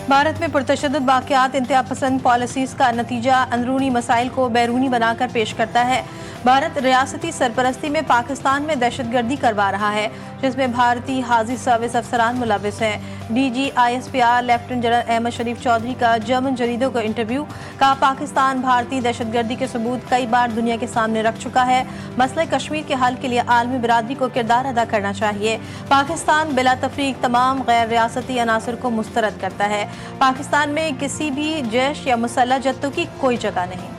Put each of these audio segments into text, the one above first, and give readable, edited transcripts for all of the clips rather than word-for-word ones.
भारत में पुरतशद्दुद वाक़यात इंतहा पसंद पॉलिसीज़ का नतीजा अंदरूनी मसाइल को बैरूनी बनाकर पेश करता है। भारत रियासती सरपरस्ती में पाकिस्तान में दहशतगर्दी करवा रहा है, जिसमें भारतीय हाजी सर्विस अफसरान मुलविस हैं। DGISPR लेफ्टिनेंट जनरल अहमद शरीफ चौधरी का जर्मन जरीदों को इंटरव्यू। कहा, पाकिस्तान भारतीय दहशतगर्दी के सबूत कई बार दुनिया के सामने रख चुका है। मसला कश्मीर के हल के लिए आलमी बिरादरी को किरदार अदा करना चाहिए। पाकिस्तान बिला तफरीक तमाम गैर रियासती अनासर को मुस्तरद करता है। पाकिस्तान में किसी भी जैश या मुसल्लह जत्थों की कोई जगह नहीं।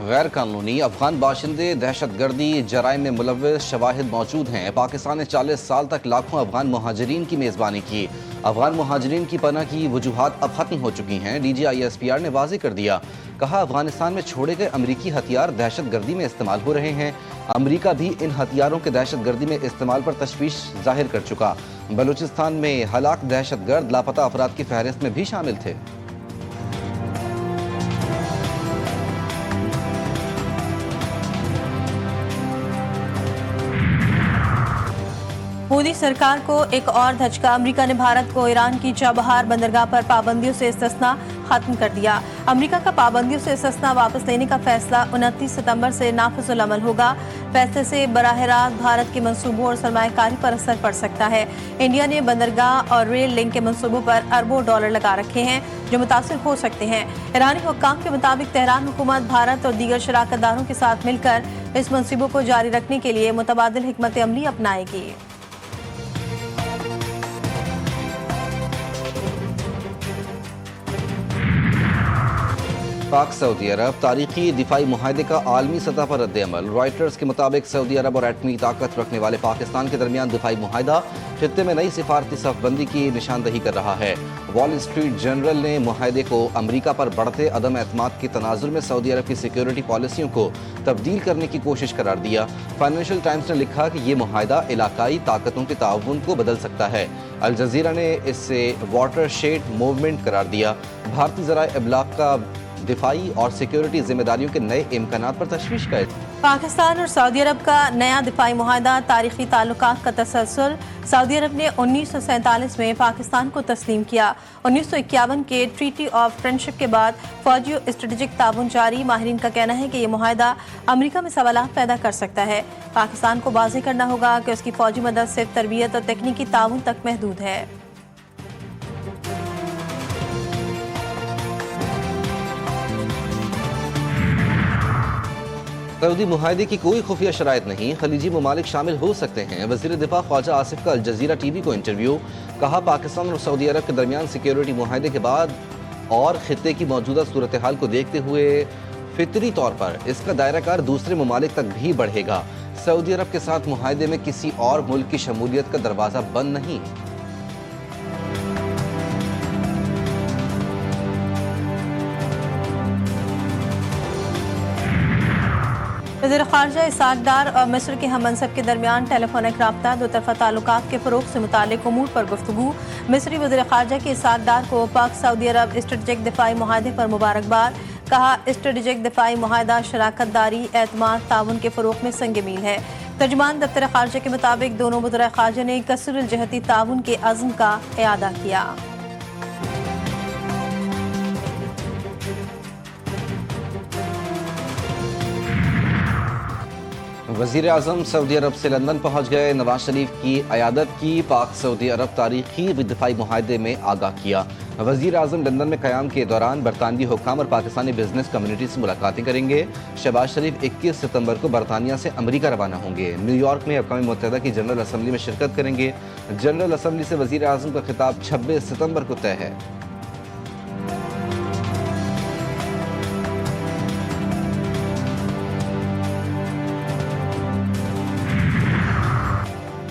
गैर कानूनी अफगान बाशिंदे दहशतगर्दी जराइम में मुलव्विस शवाहिद मौजूद हैं। पाकिस्तान ने 40 साल तक लाखों अफगान महाजरीन की मेज़बानी की। अफगान महाजरीन की पनाह की वजूहात अब खत्म हो चुकी हैं। DGISPR ने वाज़ेह कर दिया। कहा, अफगानिस्तान में छोड़े गए अमरीकी हथियार दहशतगर्दी में इस्तेमाल हो रहे हैं। अमरीका भी इन हथियारों के दहशतगर्दी में इस्तेमाल पर तशवीश जाहिर कर चुका। बलूचिस्तान में हलाक दहशतगर्द लापता अफराद की फहरिस्त में भी शामिल थे। मोदी सरकार को एक और धचका। अमेरिका ने भारत को ईरान की चाबहार बंदरगाह पर पाबंदियों से इस्तिस्ना खत्म कर दिया। अमेरिका का पाबंदियों से इस्तिस्ना वापस लेने का फैसला 29 सितंबर से नाफिजुल अमल होगा। फैसले से बराह रास्त भारत के मंसूबों और सरमायाकारी पर असर पड़ सकता है। इंडिया ने बंदरगाह और रेल लिंक के मंसूबों पर अरबों डॉलर लगा रखे हैं, जो मुतासिर हो सकते हैं। ईरानी हुक्काम के मुताबिक तेहरान हुकूमत भारत और दीगर शराकतदारों के साथ मिलकर इस मंसूबों को जारी रखने के लिए मुतबादिल हिकमत अमली अपनाएगी। पाक सऊदी अरब तारीखी दिफाई मुआहदे का आलमी सतह पर रद्द-ए-अमल। रॉयटर्स के मुताबिक सऊदी अरब और एटमी ताकत रखने वाले पाकिस्तान के दरमियान दिफाई मुआहदा खित्ते में नई सिफारती सफबंदी की निशानदही कर रहा है। वॉल स्ट्रीट जर्नल ने मुआहदे को अमरीका पर बढ़ते अदम एतमाद के तनाजुर में सऊदी अरब की सिक्योरिटी पॉलिसियों को तब्दील करने की कोशिश करार दिया। फाइनेंशियल टाइम्स ने लिखा कि ये मुआहदा इलाकाई ताकतों के ताउन को बदल सकता है। अल जजीरा ने इसे वाटरशेड मूवमेंट करार दिया। भारतीय ज़राए इब्लाग का दिफाई और सिक्योरिटी जिम्मेदारियों के नए इम्कानात पर तशवीश का पाकिस्तान और सऊदी अरब का नया दिफाई मुआहदा तारीखी ताल्लुकात का तसलसल। सऊदी अरब ने 1947 में पाकिस्तान को तस्लीम किया। 1951 के ट्रीटी ऑफ फ्रेंडशिप के बाद फौजी और स्ट्रेटेजिक ताउन जारी। माहिरीन का कहना है कि यह मुआहदा अमरीका में सवालात पैदा कर सकता है। पाकिस्तान को वाज़ेह करना होगा कि उसकी फौजी मदद सिर्फ तरबियत और तकनीकी ताउन तक महदूद है। सऊदी मुआहदे की कोई खुफिया शराइत नहीं, खलीजी ममालिक शामिल हो सकते हैं। वज़ीर दिफा ख्वाजा आसिफ का अल जजीरा TV को इंटरव्यू। कहा, पाकिस्तान और सऊदी अरब के दरमियान सिक्योरिटी मुआहदे के बाद और खित्ते की मौजूदा सूरत हाल को देखते हुए फितरी तौर पर इसका दायराकार दूसरे ममालिक तक भी बढ़ेगा। सऊदी अरब के साथ मुआहदे में किसी और मुल्क की शमूलियत का दरवाज़ा बंद नहीं। वज़ीर ख़ारजा इसहाक़ डार और मिस्र के हम मनसब के दरमियान टेलीफोनिक राब्ता। दो तरफ़ा ताल्लुकात के फ़रोग़ से मुताल्लिक़ उमूर पर गुफ्तगू। मिस्री वज़ीर ख़ारजा के इसहाक़ डार को पाक सऊदी अरब स्ट्रेटेजिक दिफाई मुआहदे पर मुबारकबाद। कहा, स्ट्रेटेजिक दिफाई मुआहदा शराकतदारी एतमाद ताउन के फ़रोग़ में संग मील है। तर्जुमान दफ्तर ख़ारजा के मुताबिक दोनों वज़ीर ख़ारजा ने कसरुल जहती ताउन के अज़्म का इआदा किया। वज़ीर आज़म सऊदी अरब से लंदन पहुँच गए। नवाज शरीफ की क़यादत की पाक सऊदी अरब तारीखी दिफाई मुआहदे में आगाह किया। वज़ीर आज़म लंदन में क़याम के दौरान बरतानवी हुक्काम और पाकिस्तानी बिजनेस कम्युनिटी से मुलाकातें करेंगे। शहबाज शरीफ 21 सितंबर को बरतानिया से अमरीका रवाना होंगे। न्यूयॉर्क में अक़वाम मुत्तहिदा की जनरल असम्बली में शिरकत करेंगे। जनरल असम्बली से वज़ीर आज़म का खिताब 26 सितंबर को तय है।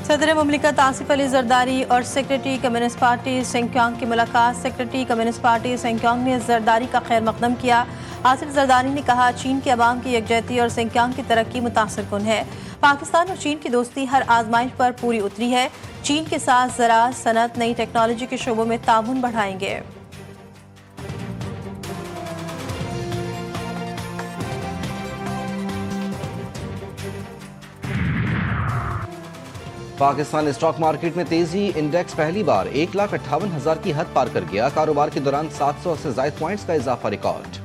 सदर मुमलिकत आसिफ अली जरदारी और सेक्रेटरी कम्युनिस्ट पार्टी सिंक्यांग की मुलाकात। सेक्रेटरी कम्युनिस्ट पार्टी सिंक्यांग ने जरदारी का खैर मकदम किया। आसिफ जरदारी ने कहा, चीन के अवाम की यकजहती और सिंक्यांग की तरक्की मुतासिर कुन है। पाकिस्तान और चीन की दोस्ती हर आजमाइश पर पूरी उतरी है। चीन के साथ ज़राअत, सनत, नई टेक्नोलॉजी के शोबों में ताउन बढ़ाएंगे। पाकिस्तान स्टॉक मार्केट में तेजी, इंडेक्स पहली बार 1,58,000 की हद पार कर गया। कारोबार के दौरान 700 से ज्यादा पॉइंट्स का इजाफा रिकॉर्ड।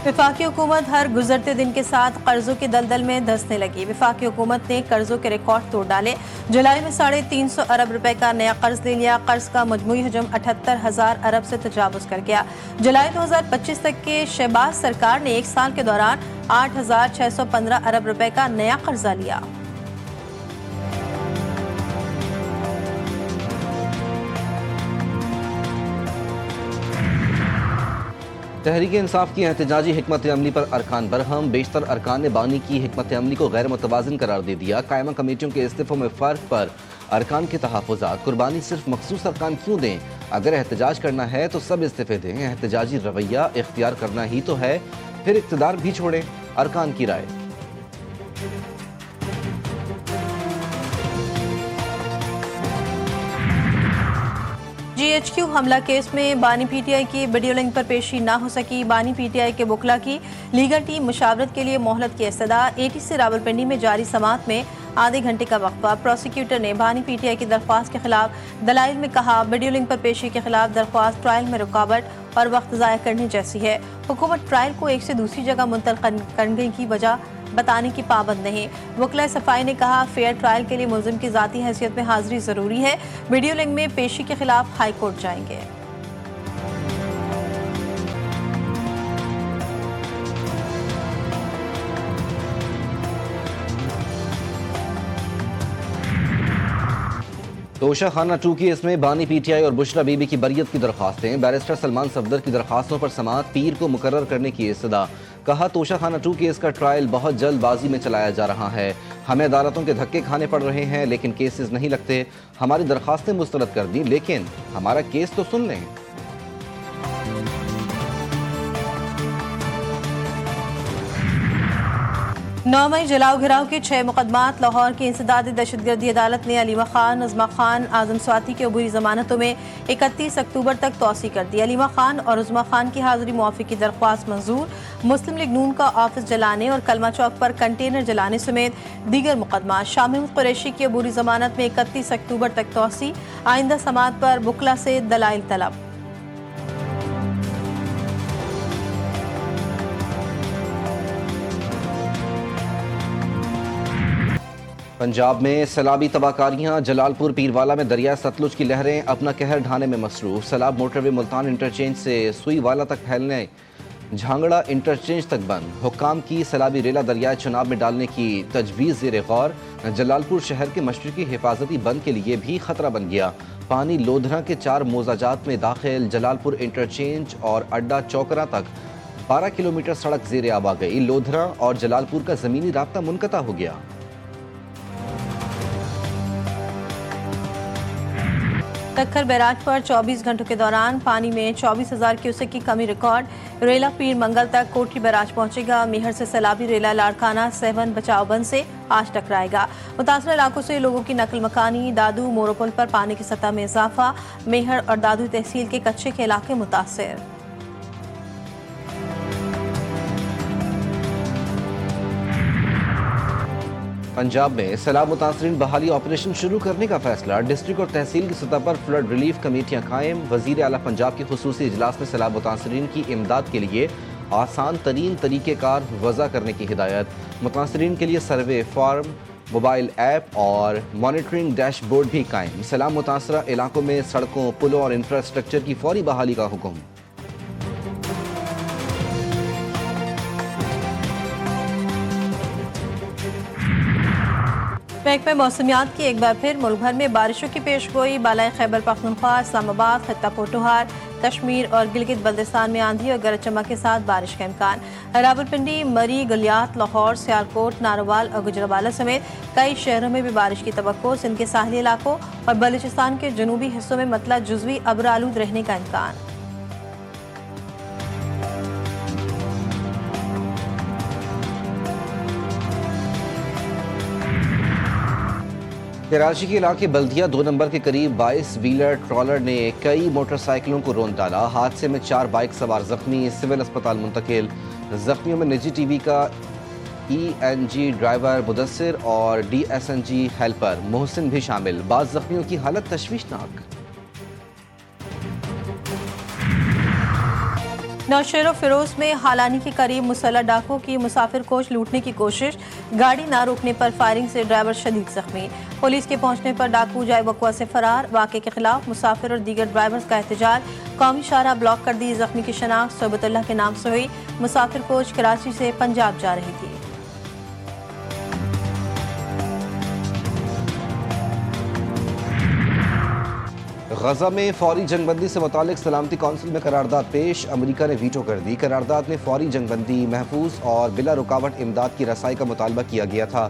वफाकी हुकूमत हर गुजरते दिन के साथ कर्जों के दलदल में धंसने लगी। वफाकी हुकूमत ने कर्जों के रिकॉर्ड तोड़ डाले। जुलाई में 350 अरब रुपए का नया कर्ज ले लिया। कर्ज का मजमूई हजम 78,000 अरब से तजावुज कर गया। जुलाई 2025 तक के शहबाज सरकार ने एक साल के दौरान 8,615 अरब रुपए का नया कर्जा लिया। तहरीक इंसाफ की एहतजाजी हिकमत अमली पर अरकान बरहम। बेशतर अरकान ने बानी की हिकमत अमली को गैर मुतवाज़िन करार दे दिया। कायमा कमेटियों के इस्तीफों में फ़र्क पर अरकान के तहफ़्फ़ुज़ात। कुर्बानी सिर्फ मखसूस अरकान क्यों दें? अगर एहतजाज करना है तो सब इस्तीफे दें। एहतजाजी रवैया इख्तियार करना ही तो है, फिर इक़्तिदार भी छोड़ें। अरकान की राय। GHQ हमला केस में बानी PTI की वीडियो लिंक पर पेशी ना हो सकी। बानी PTI के वकला की लीगल टीम मुशावरत के लिए मोहलत की इस्तदा। ATC रावलपिंडी में जारी समाअत में आधे घंटे का वक्फा। प्रोसिक्यूटर ने बानी PTI की दरख्वास्त के खिलाफ दलाइल में कहा, वीडियो लिंक पर पेशी के खिलाफ दरख्वास्त ट्रायल में रुकावट और वक्त ज़ाया करने जैसी है। हुकूमत ट्रायल को एक से दूसरी जगह मुंतकिल करने की वजह बताने की पाबंद नहीं। वकला सफाई ने कहा, फेयर ट्रायल के लिए मुलजिम की ज़ाती हैसियत में हाजिरी ज़रूरी है। वीडियो लिंक में पेशी के खिलाफ हाई कोर्ट जाएंगे। तोशा खाना 2 केस में बानी PTI और बुशरा बीबी की बरियत की दरख्वास्तें। बैरिस्टर सलमान सफदर की दरख्वास्तों पर समाअत पीर को मुकर्रर करने की इस्तदा। कहा, तोशा खाना 2 केस का ट्रायल बहुत जल्दबाजी में चलाया जा रहा है। हमें अदालतों के धक्के खाने पड़ रहे हैं, लेकिन केसेस नहीं लगते। हमारी दरख्वास्तें मुस्तरद कर दी, लेकिन हमारा केस तो सुन लें। 9 मई जलाओ घिराव के 6 मुकदमात। लाहौर की इंसदादी दहशतगर्दी अदालत ने अलीमा खान, नज़मा खान, आजम स्वाति की अबूरी जमानतों में 31 अक्टूबर तक तौसी कर दी। अलीमा खान और उज़मा खान की हाजिरी मुआफ़ी की दरख्वास्त मंजूर। मुस्लिम लीग नून का ऑफिस जलाने और कलमा चौक पर कंटेनर जलाने समेत दीगर मुकदमा। शामिल कुरैशी की अबूरी जमानत में 31 अक्टूबर तक तौसी। आइंदा समाअत पर बुकला से दलाइल तलब। पंजाब में सैलाबी तबाहकारियां। जलालपुर पीरवाला में दरिया सतलुज की लहरें अपना कहर ढाने में मसरूफ। सैलाब मोटरवे मुल्तान इंटरचेंज से सुईवाला तक फैलने, झांगड़ा इंटरचेंज तक बंद। हुक्काम की सैलाबी रेला दरियाए चुनाव में डालने की तजवीज़ ज़ेर गौर। जलालपुर शहर के मशरकी हिफाजती बंद के लिए भी खतरा बन गया। पानी लोधरा के 4 मोजाजात में दाखिल। जलालपुर इंटरचेंज और अड्डा चौकरा तक 12 किलोमीटर सड़क ज़ेर आब आ गई। लोधरा और जलालपुर का ज़मीनी राब्ता मुनक़ता हो गया। तखर बैराज पर 24 घंटों के दौरान पानी में 24,000 क्यूसेक की कमी रिकॉर्ड। रेला पीर मंगल तक कोठी बैराज पहुंचेगा। मेहर से सैलाबी रेला लाड़काना 7 बचाव बंद से आज टकराएगा। मुतासर इलाकों से लोगों की नकल मकानी। दादू मोरोपुल पर पानी की सतह में इजाफा। मेहर और दादू तहसील के कच्चे के इलाके मुतासर। पंजाब में सैलाब मुतासरीन बहाली ऑपरेशन शुरू करने का फैसला। डिस्ट्रिक्ट और तहसील की सतह पर फ्लड रिलीफ कमेटियां कायम। वजीर आला पंजाब के खुसूसी इजलास में सैलाब मुतासरीन की इमदाद के लिए आसान तरीन तरीक़ेकार वज़ा करने की हिदायत। मुतासरीन के लिए सर्वे फार्म, मोबाइल ऐप और मॉनिटरिंग डैशबोर्ड भी कायम। सैलाब मुतासरा इलाकों में सड़कों, पुलों और इंफ्रास्ट्रक्चर की फौरी बहाली का हुक्म। महकमे मौसमियात की एक बार फिर मुल्क भर में बारिशों की पेशगोई। बालाई खैबर पख्तूनख्वा, इस्लामाबाद, खित्ता पोटोहार, कश्मीर और गिलगित बल्तिस्तान में आंधी और गरज चमक के साथ बारिश का इम्कान। रावलपिंडी, मरी, गलियात, लाहौर, सियालकोट, नारोवाल और गुजरावाला समेत कई शहरों में भी बारिश की तवक्को। सिंध के साहली इलाकों और बलूचिस्तान के जनूबी हिस्सों में मतला जुज़वी अब्र आलूद रहने का इम्कान। कराची के इलाके बल्दिया 2 नंबर के करीब 22 व्हीलर ट्रॉलर ने कई मोटरसाइकिलों को रौंद डाला। हादसे में 4 बाइक सवार जख्मी, सिविल अस्पताल मुंतकिल। जख्मियों में निजी टीवी का ENG ड्राइवर मुदस्सिर और DSNG हेल्पर मोहसिन भी शामिल। बाज़ जख्मियों की हालत तशवीशनाक। नौशेरो फिरोज में हालानी के करीब मुसल्लह डाकुओं की मुसाफिर कोच लूटने की कोशिश, गाड़ी ना रोकने पर फायरिंग से ड्राइवर शदीद जख्मी। पुलिस के पहुंचने पर डाकू जाए वक़्वा से फरार। वाक़े के खिलाफ मुसाफिर और दीगर ड्राइवर्स का एहतजाज। कौमी शाहराह ब्लॉक कर दी। जख्मी की शनाख्त सोबतुल्लाह के नाम से हुई। मुसाफिर कोच कराची से पंजाब जा रही थी। गजा में फौरी जंगबंदी से मुतालिक सलामती कौंसिल में करारदाद पेश। अमेरिका ने वीटो कर दी। करारदाद में फौरी जंगबंदी, महफूज और बिला रुकावट इमदाद की रसाई का मुतालबा किया गया था।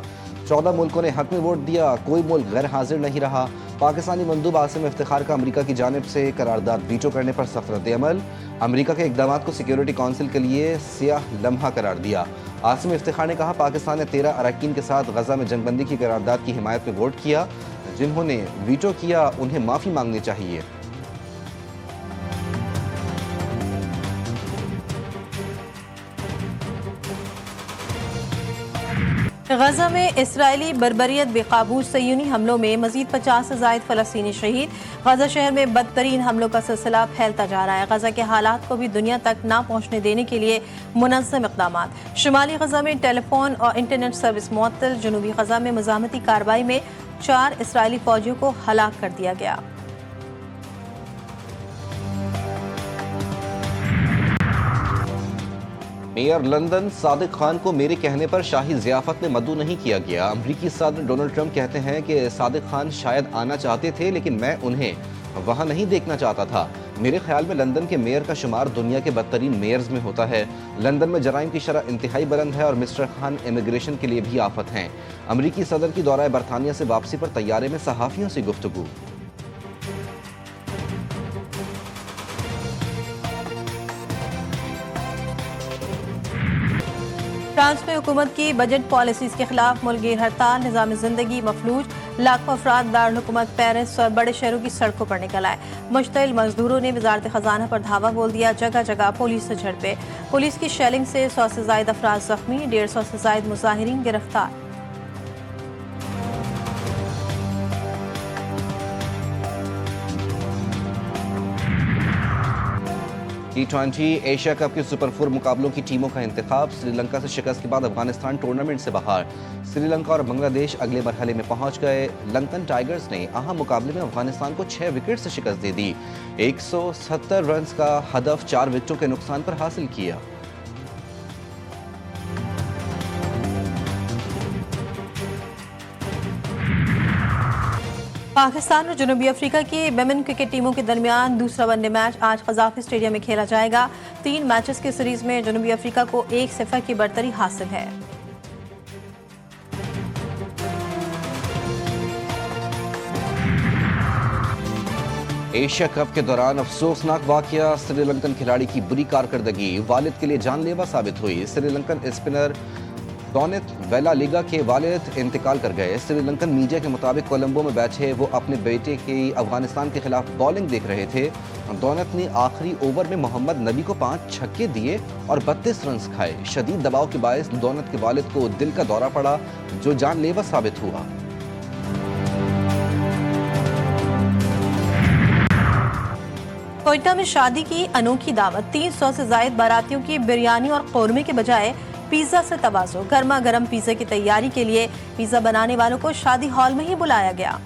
14 मुल्कों ने हक में वोट दिया, कोई मुल्क गैर हाजिर नहीं रहा। पाकिस्तानी मंदूब आसिम इफ्तिखार का अमेरिका की जानिब से करारदाद वीटो करने पर सख्त रद्द-ए-अमल। अमेरिका के इकदाम को सिक्योरिटी कौंसिल के लिए सियाह लम्हा करार दिया। आसिम इफ्तिखार ने कहा, पाकिस्तान ने 13 अरकान के साथ गजा में जंगबंदी की करारदाद की हिमायत में वोट किया। जिन्होंने वीटो किया उन्हें माफ़ी मांगनी चाहिए। गजा में इसराइली बर्बरियत बेकाबू सयूनी हमलों में मजीद 50 से ज़ायद फ़लस्तीनी शहीद। गजा शहर में बदतरीन हमलों का सिलसिला फैलता जा रहा है। गजा के हालात को भी दुनिया तक ना पहुँचने देने के लिए मुनज़्ज़म इक़दाम। शुमाली गजा में टेलीफोन और इंटरनेट सर्विस मुअत्तल। जनूबी गजा में मज़ामती कार्रवाई में 4 इसराइली फौजियों को हलाक कर दिया गया। मेयर लंदन सादिक खान को मेरे कहने पर शाही ज़ियाफ़त में मद्दू नहीं किया गया। अमरीकी सदर डोनाल्ड ट्रंप कहते हैं कि सादिक खान शायद आना चाहते थे, लेकिन मैं उन्हें वहाँ नहीं देखना चाहता था। मेरे ख्याल में लंदन के मेयर का शुमार दुनिया के बदतरीन मेयर्स में होता है। लंदन में जराइम की शरह इंतहाई बुलंद है और मिस्टर खान इमिग्रेशन के लिए भी आफत हैं। अमरीकी सदर की दौरा बरतानिया से वापसी पर तैयारे में सहाफ़ियों से गुफ्तगू। फ्रांस में हुकूमत की बजट पॉलिसीज के खिलाफ मुल्क हड़ताल। निज़ाम ज़िंदगी मफलूज। लाखों अफराद दारुल हुकूमत पेरिस और बड़े शहरों की सड़कों पर निकल आए। मुश्तिल मजदूरों ने वजारत खजाना पर धावा बोल दिया। जगह जगह पुलिस से झड़पे। पुलिस की शेलिंग से 100 से ज़ायद अफराद जख्मी। 150 से ज़ायद मुजाहिरीन गिरफ्तार। T20 एशिया कप के सुपर 4 मुकाबलों की टीमों का इंतखाब। श्रीलंका से शिकस्त के बाद अफगानिस्तान टूर्नामेंट से बाहर। श्रीलंका और बांग्लादेश अगले मरहले में पहुंच गए। लंकन टाइगर्स ने अहम मुकाबले में अफगानिस्तान को 6 विकेट से शिकस्त दे दी। 170 रन का हदफ 4 विकेटों के नुकसान पर हासिल किया। पाकिस्तान और जनूबी अफ्रीका की वुमेन क्रिकेट टीमों के दरमियान दूसरा वनडे मैच आज कज़ाफ़ी स्टेडियम में खेला जाएगा। 3 मैचेस की सीरीज में जनूबी अफ्रीका को 1-0 की बढ़तरी हासिल है। एशिया कप के दौरान अफसोसनाक वाकया। श्रीलंकन खिलाड़ी की बुरी कारकर्दगी वालिद के लिए जानलेवा साबित हुई। श्रीलंकन स्पिनर डोनेत वेलालिगा के वालिद इंतकाल कर गए। श्रीलंकन मीडिया के मुताबिक कोलंबो में बैठे वो अपने बेटे की अफगानिस्तान के खिलाफ बॉलिंग देख रहे थे। डोनेत ने आखिरी ओवर में मोहम्मद नबी को 5 छक्के दिए और 32 रन खाए। शदीद दबाव के बायस डोनेत के वालिद को दिल का दौरा पड़ा, जो जानलेवा साबित हुआ। कोयटा में शादी की अनोखी दावत। 300 से ज़ायद बारातियों की बिरयानी और कौरमे के बजाय पिज्जा से तवाज़ो। गर्मा गर्म पिज्जा की तैयारी के लिए पिज्जा बनाने वालों को शादी हॉल में ही बुलाया गया।